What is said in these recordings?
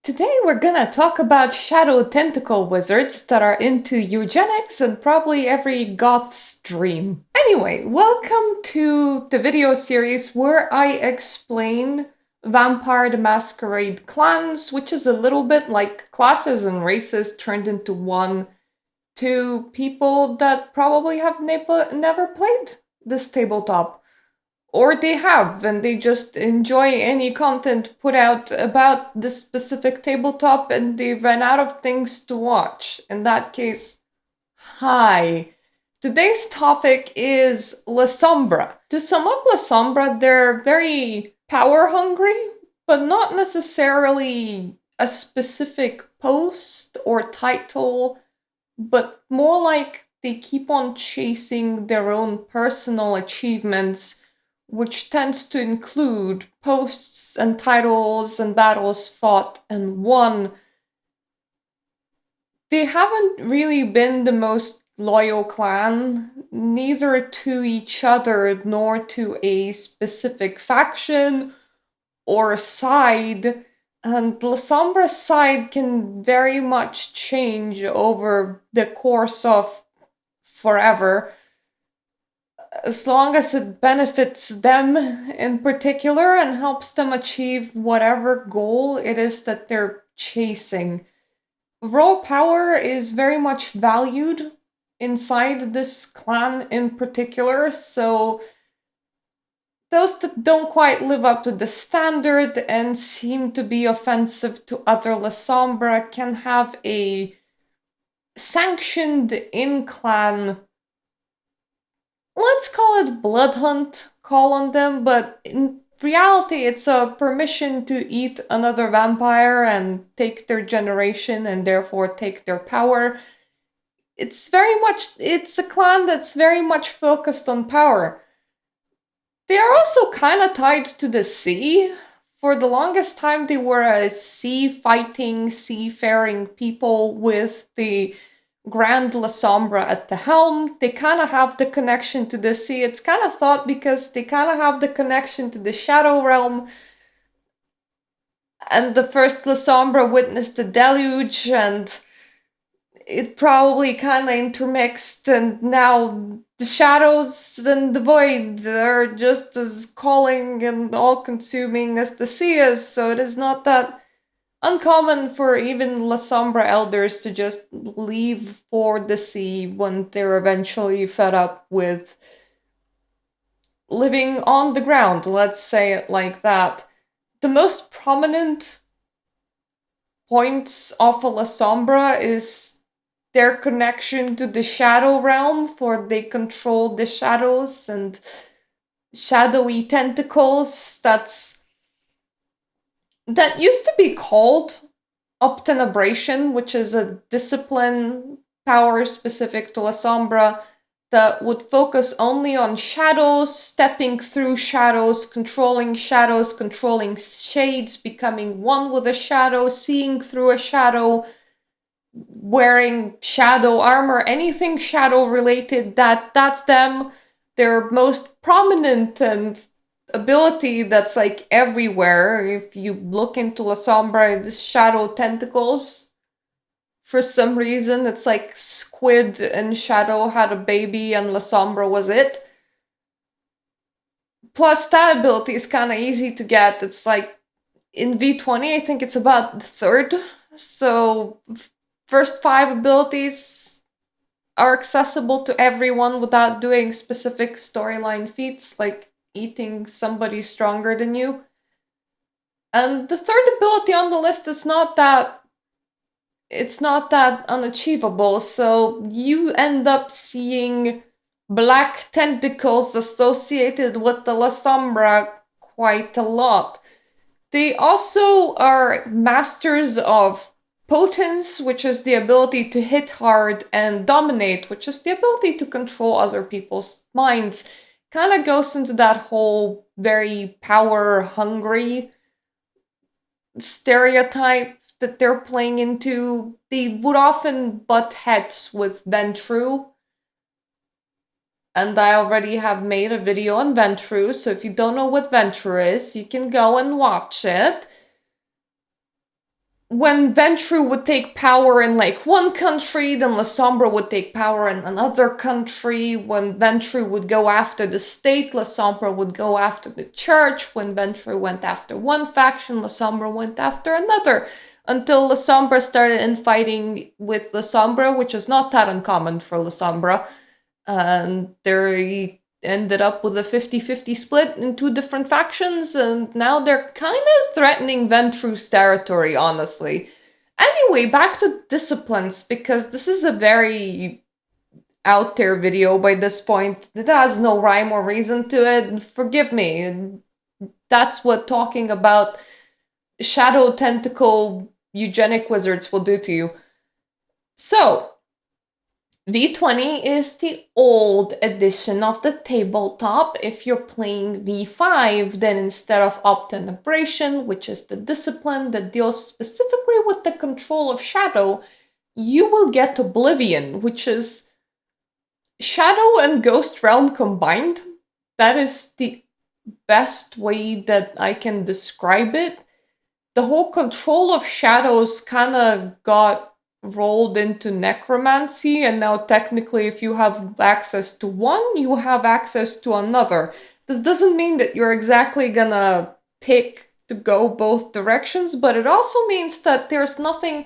Today we're gonna talk about shadow tentacle wizards that are into eugenics and probably every goth's dream. Anyway, welcome to the video series where I explain Vampire the Masquerade clans, which is a little bit like classes and races turned into one, to people that probably have never played this tabletop. Or they have, and they just enjoy any content put out about this specific tabletop and they ran out of things to watch. In that case, hi. Today's topic is Lasombra. To sum up Lasombra, they're very power hungry, but not necessarily a specific post or title, but more like they keep on chasing their own personal achievements, which tends to include posts and titles and battles fought and won. They haven't really been the most loyal clan, neither to each other nor to a specific faction or side. And Lasombra's side can very much change over the course of forever, as long as it benefits them in particular and helps them achieve whatever goal it is that they're chasing. Raw power is very much valued inside this clan in particular, so those that don't quite live up to the standard and seem to be offensive to other Lasombra can have a sanctioned in clan, let's call it blood hunt, call on them, but in reality, it's a permission to eat another vampire and take their generation and therefore take their power. It's a clan that's very much focused on power. They are also kind of tied to the sea. For the longest time, they were a sea fighting, seafaring people with the Grand Lasombra at the helm. They kind of have the connection to the sea. It's kind of thought because they kind of have the connection to the Shadow Realm. And the first Lasombra witnessed the deluge, and it probably kind of intermixed, and now the shadows and the void are just as calling and all consuming as the sea is, so it is not that uncommon for even La Sombra elders to just leave for the sea when they're eventually fed up with living on the ground, let's say it like that. The most prominent points of a La Sombra is their connection to the shadow realm, for they control the shadows and shadowy tentacles. That used to be called obtenebration, which is a discipline power specific to La Sombra that would focus only on shadows, stepping through shadows, controlling shades, becoming one with a shadow, seeing through a shadow, wearing shadow armor, anything shadow related. That's them. Their most prominent and ability that's like everywhere. If you look into La Sombra, the shadow tentacles. For some reason, it's like Squid and Shadow had a baby and La Sombra was it. Plus, that ability is kind of easy to get. It's like in V20, I think it's about the third. So, first 5 abilities are accessible to everyone without doing specific storyline feats, like eating somebody stronger than you. And the third ability on the list is not that it's not that unachievable, so you end up seeing black tentacles associated with the Lasombra quite a lot. They also are masters of potence, which is the ability to hit hard, and dominate, which is the ability to control other people's minds. Kind of goes into that whole very power hungry stereotype that they're playing into. They would often butt heads with Ventru, and I already have made a video on Ventru, so if you don't know what Ventru is, you can go and watch it. when Ventru would take power in like one country, then Lasombra would take power in another country. When Ventru would go after the state, Lasombra would go after the church. When Ventru went after one faction, Lasombra went after another. Until Lasombra started infighting with Lasombra, which is not that uncommon for Lasombra. And they ended up with a 50-50 split in two different factions, and now they're kind of threatening Ventru's territory, honestly. Anyway, back to disciplines, because this is a very out there video by this point. It has no rhyme or reason to it. Forgive me. That's what talking about shadow tentacle eugenic wizards will do to you. So, V20 is the old edition of the tabletop. If you're playing V5, then instead of Obtenebration, which is the discipline that deals specifically with the control of shadow, you will get Oblivion, which is shadow and ghost realm combined. That is the best way that I can describe it. The whole control of shadows kind of got rolled into necromancy, and now technically if you have access to one, you have access to another. This doesn't mean that you're exactly gonna pick to go both directions, but it also means that there's nothing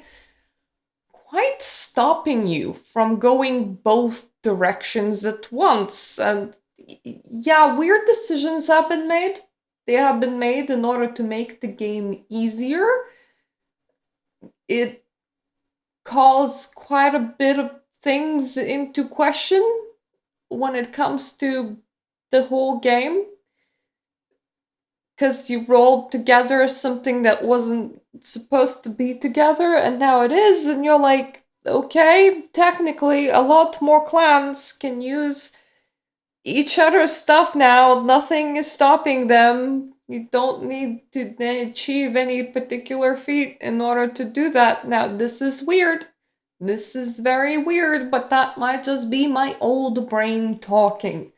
quite stopping you from going both directions at once. And yeah, weird decisions have been made. They have been made in order to make the game easier. It calls quite a bit of things into question when it comes to the whole game. Because you rolled together something that wasn't supposed to be together, and now it is, and you're like, okay, technically, a lot more clans can use each other's stuff now. Nothing is stopping them. You don't need to achieve any particular feat in order to do that. Now, this is weird. This is very weird, but that might just be my old brain talking.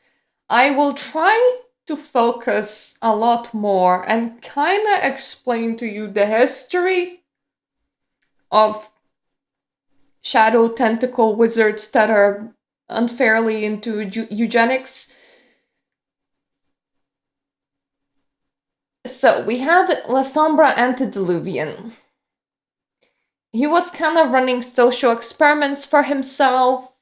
I will try to focus a lot more and kind of explain to you the history of shadow tentacle wizards that are unfairly into eugenics. So we had Lasombra Antediluvian. He was kind of running social experiments for himself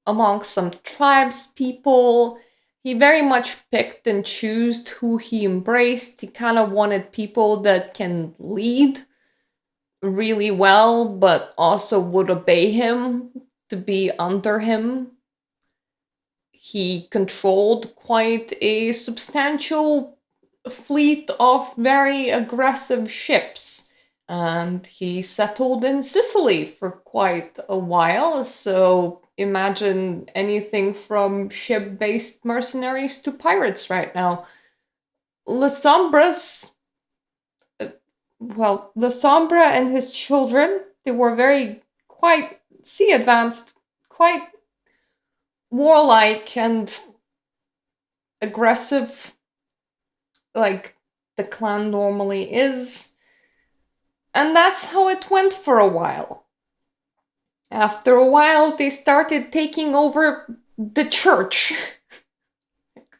among some tribes people. He very much picked and chose who he embraced. He kind of wanted people that can lead really well, but also would obey him, to be under him. He controlled quite a substantial fleet of very aggressive ships, and he settled in Sicily for quite a while, so imagine anything from ship-based mercenaries to pirates right now. Lasombra's Lasombra and his children, they were very quite sea advanced, quite warlike and aggressive, like the clan normally is. And that's how it went for a while. After a while, they started taking over the church.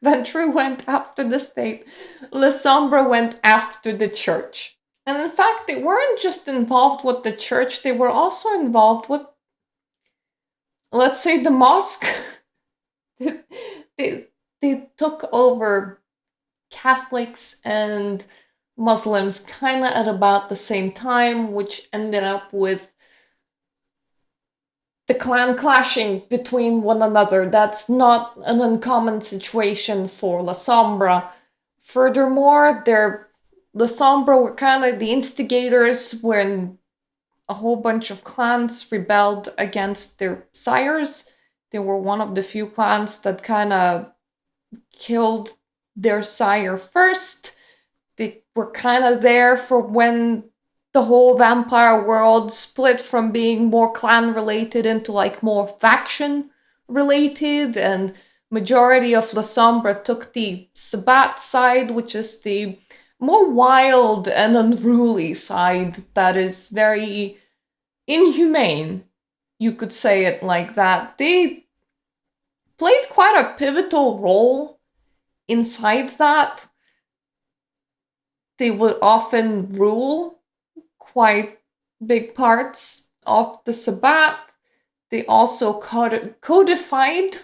Ventru went after the state. Lasombra went after the church. And in fact, they weren't just involved with the church, they were also involved with, let's say, the mosque. they took over Catholics and Muslims kind of at about the same time, which ended up with the clan clashing between one another. That's not an uncommon situation for Lasombra. Furthermore, Lasombra were kind of the instigators when a whole bunch of clans rebelled against their sires. They were one of the few clans that kind of killed their sire first. They were kind of there for when the whole vampire world split from being more clan related into like more faction related, and majority of Lasombra took the Sabbat side, which is the more wild and unruly side that is very inhumane. You could say it like that. They played quite a pivotal role inside that. They would often rule quite big parts of the Sabbat. They also codified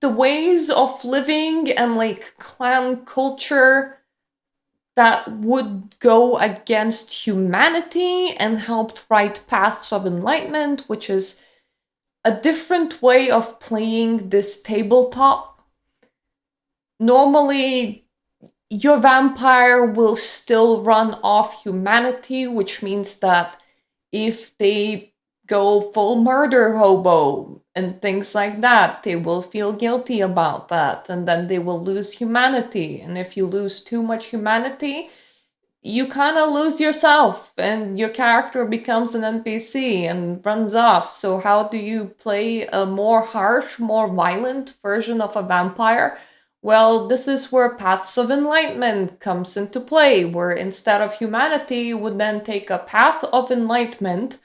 the ways of living and like clan culture that would go against humanity and helped write Paths of Enlightenment, which is a different way of playing this tabletop. Normally, your vampire will still run off humanity, which means that if they go full murder hobo and things like that, they will feel guilty about that, and then they will lose humanity. And if you lose too much humanity, you kind of lose yourself and your character becomes an NPC and runs off. So how do you play a more harsh, more violent version of a vampire? Well, this is where Paths of Enlightenment comes into play, where instead of humanity, you would then take a path of enlightenment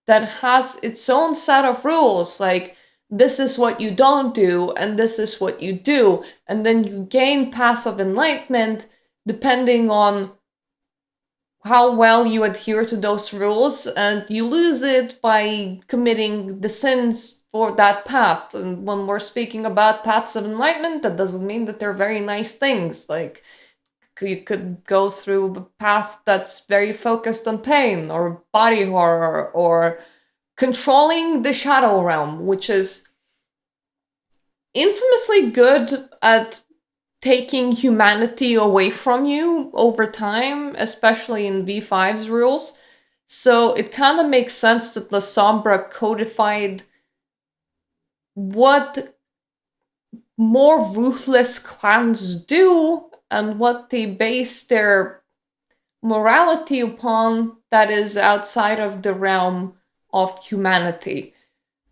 that has its own set of rules, like this is what you don't do and this is what you do, and then you gain Path of Enlightenment depending on how well you adhere to those rules, and you lose it by committing the sins for that path. And when we're speaking about Paths of Enlightenment, that doesn't mean that they're very nice things. Like, you could go through a path that's very focused on pain or body horror or controlling the shadow realm, which is infamously good at taking humanity away from you over time, especially in V5's rules. So it kind of makes sense that Lasombra codified what more ruthless clans do and what they base their morality upon that is outside of the realm of humanity.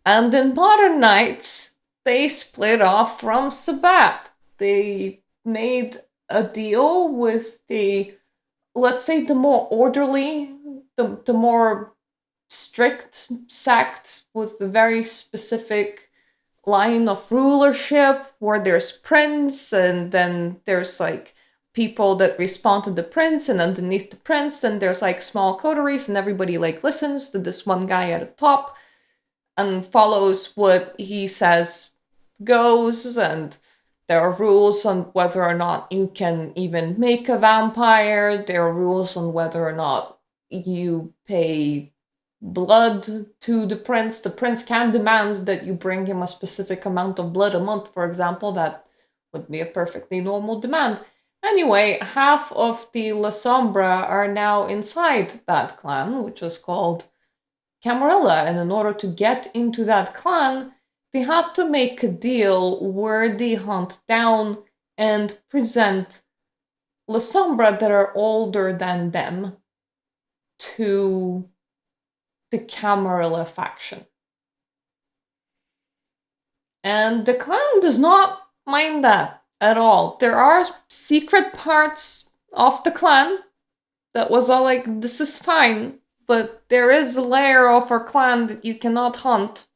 And in Modern Knights, they split off from Sabbat. They made a deal with the, let's say, the more orderly, the more strict sect with the very specific line of rulership where there's prince and then there's like people that respond to the prince, and underneath the prince then there's like small coteries and everybody like listens to this one guy at the top and follows what he says goes, and there are rules on whether or not you can even make a vampire. There are rules on whether or not you pay blood to the prince. The prince can demand that you bring him a specific amount of blood a month, for example. That would be a perfectly normal demand. Anyway, half of the Lasombra are now inside that clan, which was called Camarilla, and in order to get into that clan, they have to make a deal where they hunt down and present Lasombra that are older than them to the Camarilla faction. And the clan does not mind that at all. There are secret parts of the clan that was all like, this is fine, but there is a layer of our clan that you cannot hunt,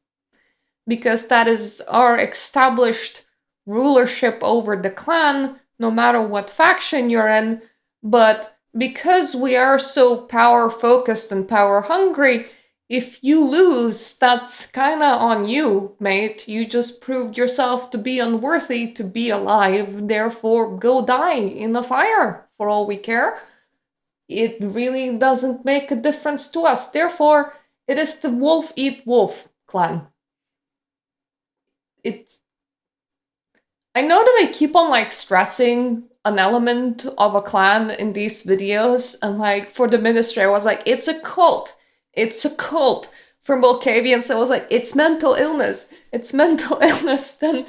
because that is our established rulership over the clan, no matter what faction you're in. But because we are so power-focused and power-hungry, if you lose, that's kinda on you, mate. You just proved yourself to be unworthy to be alive, therefore go die in a fire, for all we care. It really doesn't make a difference to us. Therefore, it is the wolf eat wolf clan. I know that I keep on like stressing an element of a clan in these videos, and like for the ministry I was like, it's a cult. It's a cult. For Malkavian, so I was like, it's mental illness. It's mental illness. Then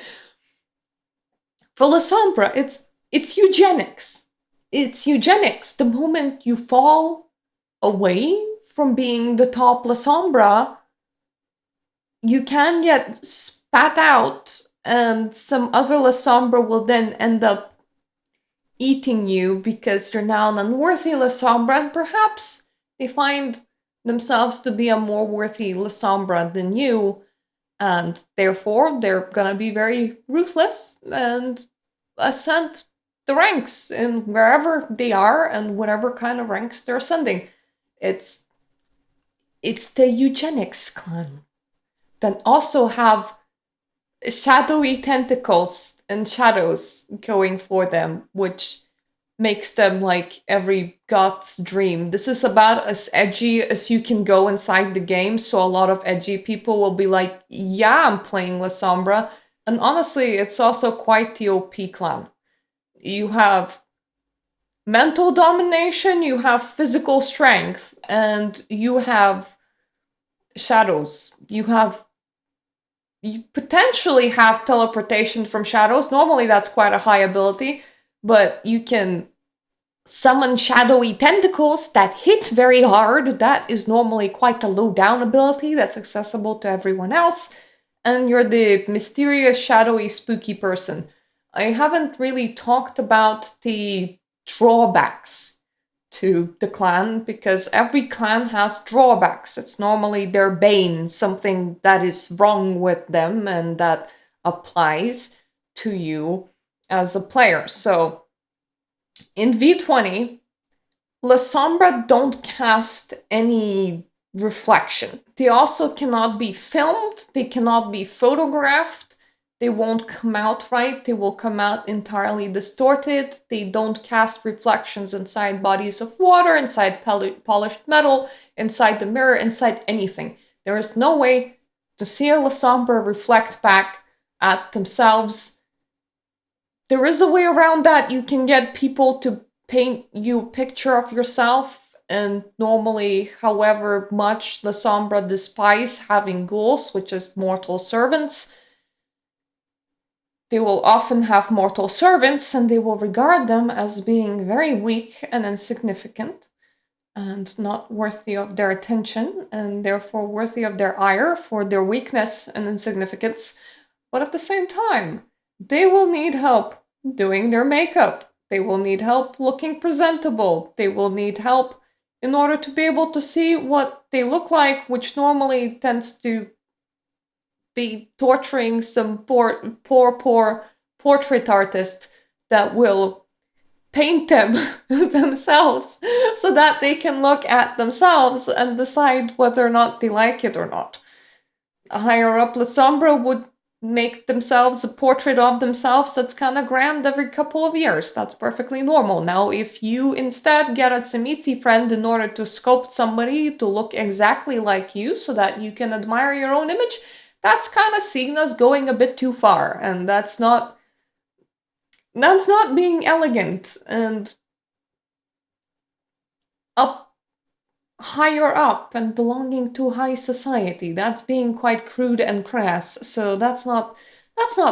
for Lasombra, it's eugenics. It's eugenics. The moment you fall away from being the top Lasombra, you can get spat out, and some other Lasombra will then end up eating you because you're now an unworthy Lasombra, and perhaps they find themselves to be a more worthy Lasombra than you, and therefore they're gonna be very ruthless and ascend the ranks in wherever they are and whatever kind of ranks they're ascending. It's it's the eugenics clan that also have shadowy tentacles and shadows going for them, which makes them like every goth's dream. This is about as edgy as you can go inside the game, so a lot of edgy people will be like, yeah, I'm playing Lasombra. And honestly, it's also quite the OP clan. You have mental domination, you have physical strength, and you have shadows. You potentially have teleportation from shadows. Normally that's quite a high ability, but you can summon shadowy tentacles that hit very hard. That is normally quite a low down ability that's accessible to everyone else. And you're the mysterious, shadowy, spooky person. I haven't really talked about the drawbacks to the clan because every clan has drawbacks. It's normally their bane, something that is wrong with them and that applies to you as a player. So in V20, La Sombra don't cast any reflection. They also cannot be filmed, they cannot be photographed, they won't come out right, they will come out entirely distorted, they don't cast reflections inside bodies of water, inside polished metal, inside the mirror, inside anything. There is no way to see a La Sombra reflect back at themselves. There is a way around that. You can get people to paint you a picture of yourself, and normally, however much the Sombra despise having ghouls, which is mortal servants, they will often have mortal servants and they will regard them as being very weak and insignificant and not worthy of their attention and therefore worthy of their ire for their weakness and insignificance. But at the same time, they will need help doing their makeup. They will need help looking presentable. They will need help in order to be able to see what they look like, which normally tends to be torturing some poor portrait artist that will paint them themselves so that they can look at themselves and decide whether or not they like it or not. A higher up Lasombra would make themselves a portrait of themselves that's kind of grand every couple of years. That's perfectly normal. Now, if you instead get a Tzimitzi friend in order to sculpt somebody to look exactly like you so that you can admire your own image, that's kind of seen as going a bit too far, and that's not being elegant. And up higher up and belonging to high society, that's being quite crude and crass. So that's not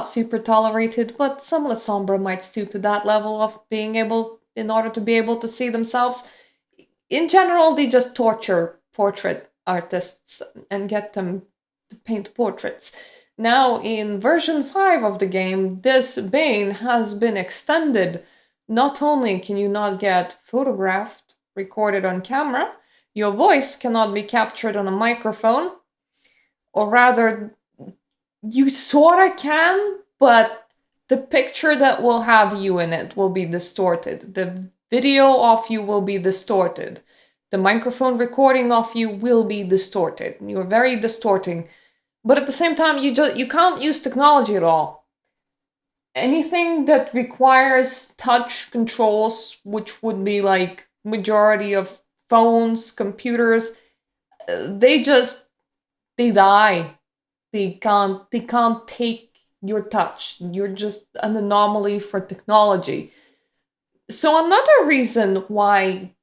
super tolerated, but some La Sombra might stoop to that level of being able, in order to be able to see themselves. In general, they just torture portrait artists and get them to paint portraits. Now, in version 5 of the game, this bane has been extended. Not only can you not get photographed, recorded on camera, your voice cannot be captured on a microphone, or rather, you sorta can, but the picture that will have you in it will be distorted. The video of you will be distorted. The microphone recording of you will be distorted. You're very distorting. But at the same time, you can't use technology at all. Anything that requires touch controls, which would be like majority of phones, computers, they die. They can't take your touch. You're just an anomaly for technology. So another reason why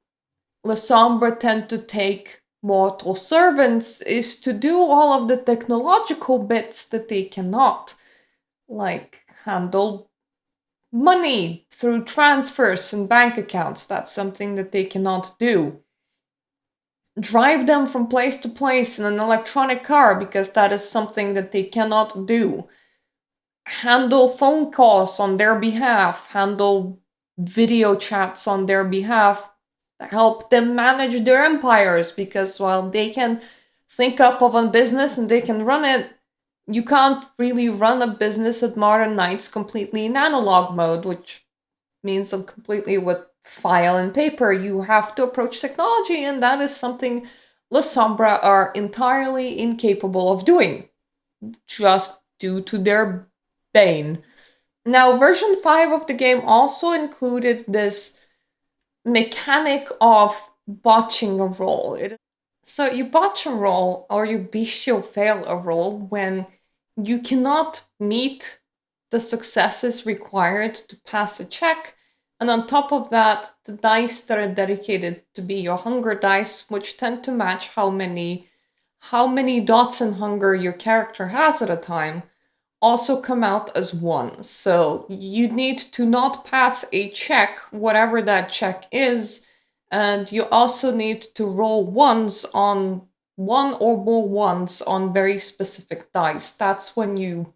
Lasombra tend to take mortal servants is to do all of the technological bits that they cannot, like handle money through transfers and bank accounts. That's something that they cannot do. Drive them from place to place in an electronic car, because that is something that they cannot do. Handle phone calls on their behalf, handle video chats on their behalf, help them manage their empires, because while they can think up of a business and they can run it, you can't really run a business at Modern Knights completely in analog mode, which means completely with file and paper. You have to approach technology, and that is something Lasombra are entirely incapable of doing, just due to their bane. Now, version 5 of the game also included this mechanic of botching a roll. So you botch a roll or you bestial fail a roll when you cannot meet the successes required to pass a check. And on top of that, the dice that are dedicated to be your hunger dice, which tend to match how many dots in hunger your character has at a time, also come out as one. So you need to not pass a check, whatever that check is, and you also need to roll ones on one or more ones on very specific dice. That's when you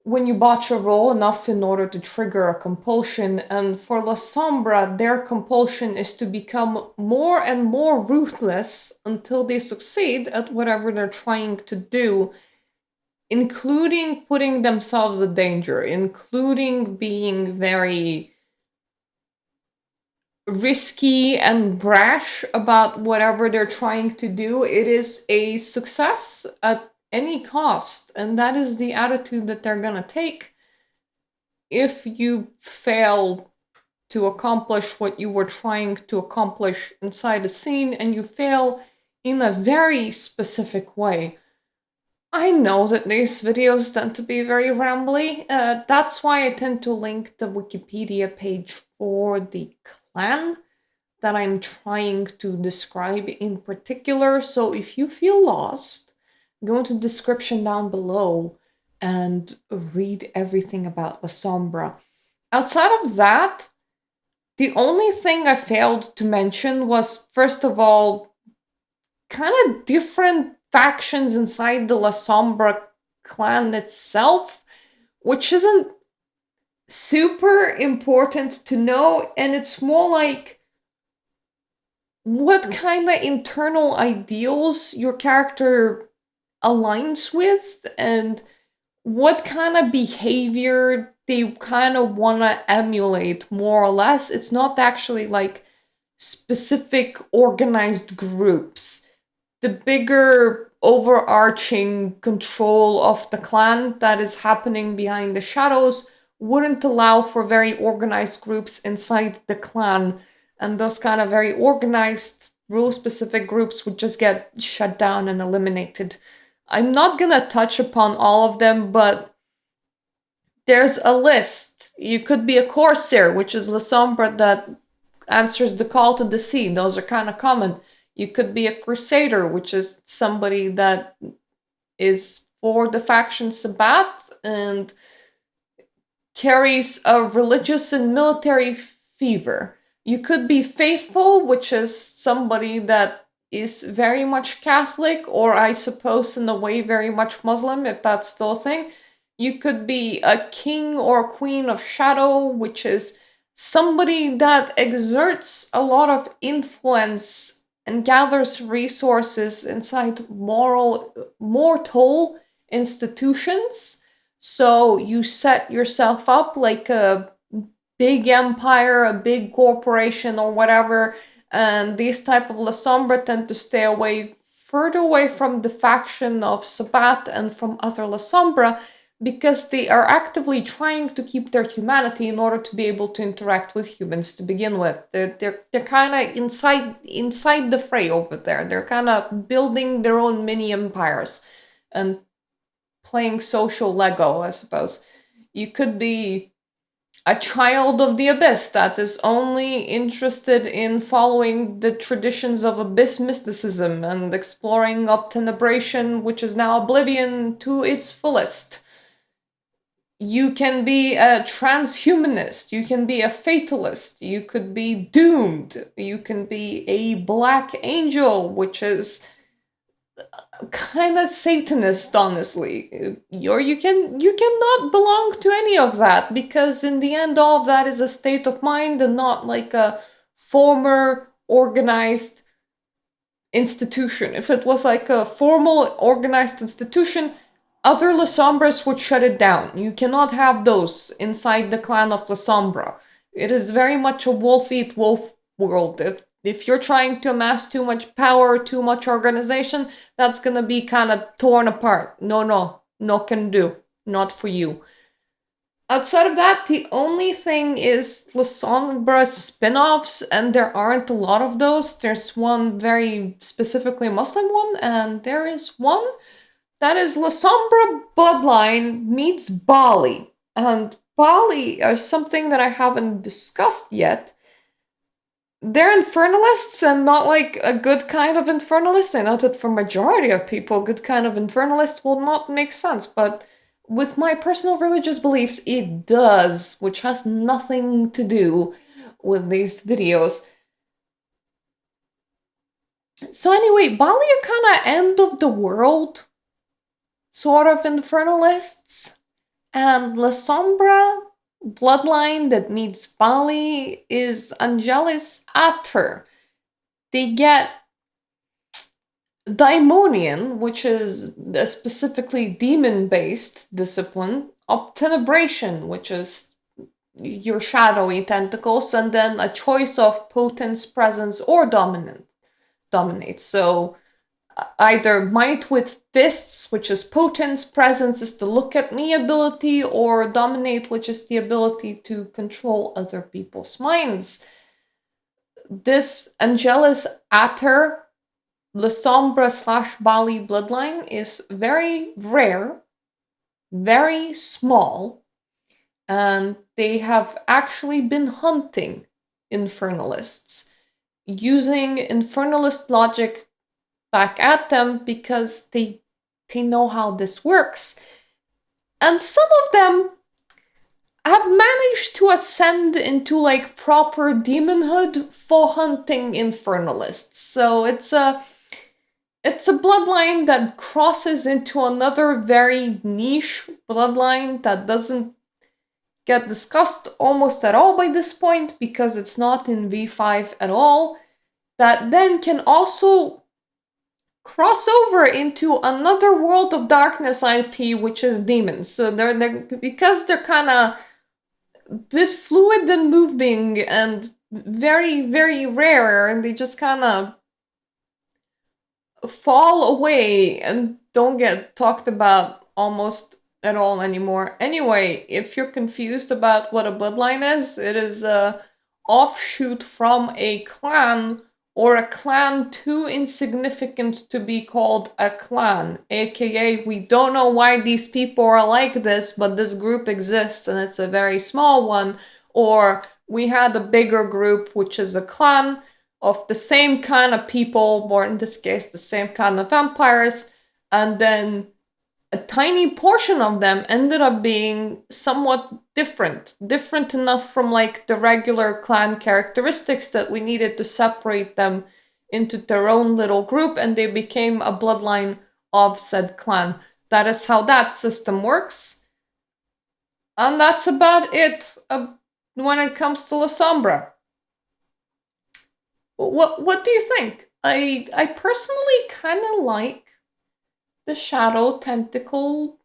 botch a roll enough in order to trigger a compulsion. And for Lasombra, their compulsion is to become more and more ruthless until they succeed at whatever they're trying to do, including putting themselves in danger, including being very risky and brash about whatever they're trying to do. It is a success at any cost, and that is the attitude that they're gonna take if you fail to accomplish what you were trying to accomplish inside a scene, and you fail in a very specific way. I know that these videos tend to be very rambly. That's why I tend to link the Wikipedia page for the clan that I'm trying to describe in particular. So if you feel lost, go into the description down below and read everything about Lasombra. Outside of that, the only thing I failed to mention was, first of all, kind of different factions inside the Lasombra clan itself, which isn't super important to know, and it's more like what kind of internal ideals your character aligns with and what kind of behavior they kind of want to emulate, more or less. It's not actually like specific organized groups. The bigger overarching control of the clan that is happening behind the shadows wouldn't allow for very organized groups inside the clan, and those kind of very organized, rule-specific groups would just get shut down and eliminated. I'm not gonna touch upon all of them, but there's a list. You could be a Corsair, which is Lasombra that answers the call to the sea. Those are kind of common. You could be a Crusader, which is somebody that is for the faction Sabbat and carries a religious and military fever. You could be Faithful, which is somebody that is very much Catholic, or I suppose in a way very much Muslim, if that's still a thing. You could be a king or a queen of shadow, which is somebody that exerts a lot of influence and gathers resources inside mortal institutions. So you set yourself up like a big empire, a big corporation or whatever, and these type of Lasombra tend to stay further away from the faction of Sabbat and from other Lasombra, because they are actively trying to keep their humanity in order to be able to interact with humans to begin with. They're kind of inside the fray over there. They're kind of building their own mini empires and playing social Lego, I suppose. You could be a child of the Abyss that is only interested in following the traditions of Abyss mysticism and exploring obtenebration, which is now Oblivion, to its fullest. You can be a transhumanist, you can be a fatalist, you could be doomed, you can be a black angel, which is kind of Satanist, honestly. You cannot belong to any of that because in the end, all of that is a state of mind and not like a former organized institution. If it was like a formal organized institution, other Lasombras would shut it down. You cannot have those inside the clan of Lasombra. It is very much a wolf eat wolf world. If you're trying to amass too much power, too much organization, that's gonna be kind of torn apart. No, no, no can do. Not for you. Outside of that, the only thing is Lasombra's spin offs, and there aren't a lot of those. There's one very specifically Muslim one, and there is one that is Lasombra Bloodline meets Bali. And Bali are something that I haven't discussed yet. They're infernalists and not like a good kind of infernalist. I know that for majority of people, good kind of infernalist will not make sense, but with my personal religious beliefs, it does, which has nothing to do with these videos. So anyway, Bali are kind of end of the world sort of infernalists, and La Sombra bloodline that meets Bali is Angelis Ater. They get Daimonian, which is a specifically demon based discipline, Obtenebration, which is your shadowy tentacles, and then a choice of potence, presence, or dominate. So either might with fists, which is potence, presence is the look at me ability, or dominate, which is the ability to control other people's minds. This Angelus Ater Lasombra slash Bali bloodline is very rare, very small, and they have actually been hunting infernalists, using infernalist logic back at them because they know how this works. And some of them have managed to ascend into like proper demonhood for hunting infernalists. So it's a bloodline that crosses into another very niche bloodline that doesn't get discussed almost at all by this point because it's not in V5 at all, that then can also cross over into another World of Darkness IP, which is demons. So they're because they're kind of a bit fluid and moving and very, very rare, and they just kind of fall away and don't get talked about almost at all anymore. Anyway, if you're confused about what a bloodline is, it is a offshoot from a clan or a clan too insignificant to be called a clan, aka we don't know why these people are like this, but this group exists and it's a very small one, or we had a bigger group which is a clan of the same kind of people, or in this case, the same kind of vampires, and then a tiny portion of them ended up being somewhat different enough from like the regular clan characteristics that we needed to separate them into their own little group, and they became a bloodline of said clan. That is how that system works. And that's about it when it comes to Lasombra. What do you think? I personally kind of like the shadow tentacle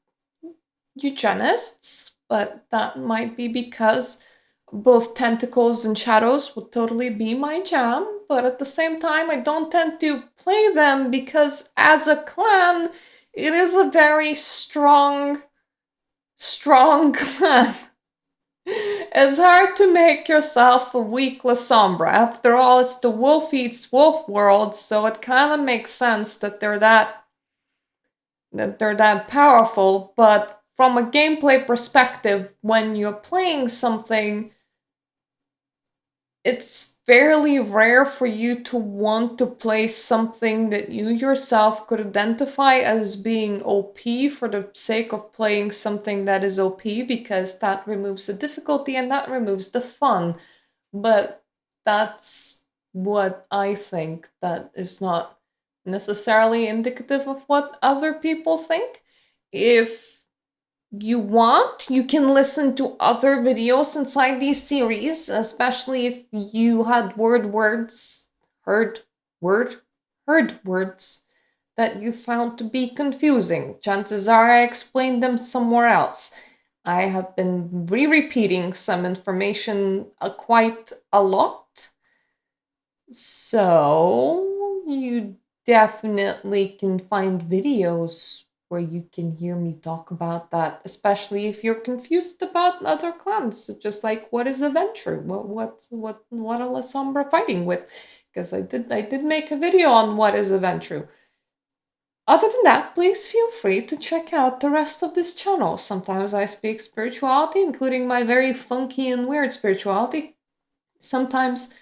eugenists, but that might be because both tentacles and shadows would totally be my jam. But at the same time, I don't tend to play them because as a clan, it is a very strong clan. It's hard to make yourself a weak Lasombra. After all, it's the wolf eats wolf world, so it kind of makes sense that they're that powerful. But from a gameplay perspective, when you're playing something, it's fairly rare for you to want to play something that you yourself could identify as being OP for the sake of playing something that is OP, because that removes the difficulty and that removes the fun. But that's what I think that is not necessarily indicative of what other people think. If you want, you can listen to other videos inside these series, especially if you had heard word, heard words that you found to be confusing. Chances are I explained them somewhere else. I have been re-repeating some information quite a lot, so you definitely can find videos where you can hear me talk about that, especially if you're confused about other clans, just like what is a venture, what are Lasombra fighting with? Because I did make a video on what is a venture. Other than that, please feel free to check out the rest of this channel. Sometimes I speak spirituality, including my very funky and weird spirituality. Sometimes,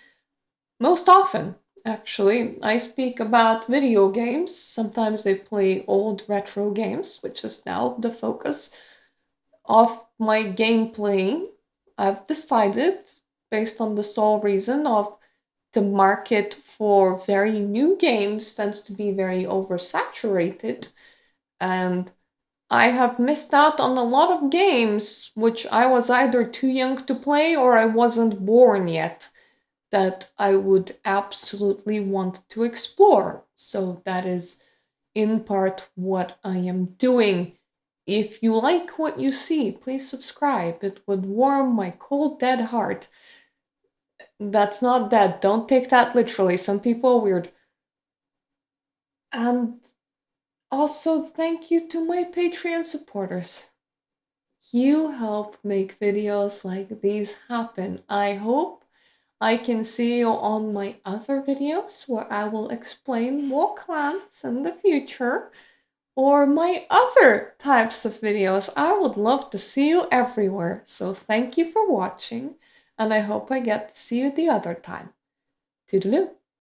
most often, actually, I speak about video games. Sometimes I play old retro games, which is now the focus of my gameplay. I've decided, based on the sole reason of the market for very new games tends to be very oversaturated, and I have missed out on a lot of games which I was either too young to play or I wasn't born yet, that I would absolutely want to explore. So that is in part what I am doing. If you like what you see, please subscribe. It would warm my cold, dead heart. That's not dead. Don't take that literally. Some people are weird. And also, thank you to my Patreon supporters. You help make videos like these happen. I hope I can see you on my other videos where I will explain more clans in the future, or my other types of videos. I would love to see you everywhere. So thank you for watching, and I hope I get to see you the other time. Toodaloo!